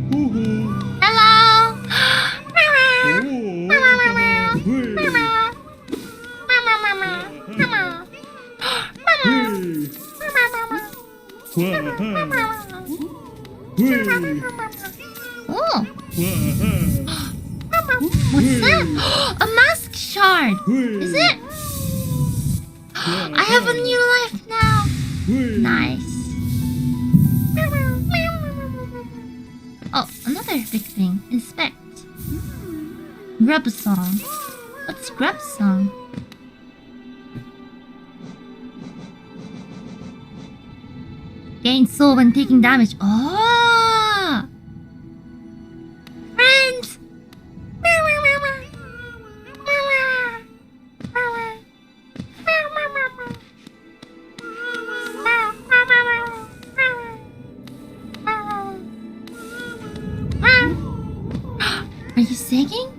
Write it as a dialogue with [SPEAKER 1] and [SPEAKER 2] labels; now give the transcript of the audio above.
[SPEAKER 1] Hello. Oh, what's that? A mask shard. Is it? I have a new life now. Nice. Oh, another big thing. Inspect. Grub song. What's grub song? Gain soul when taking damage. Oh! Friends! Are you singing?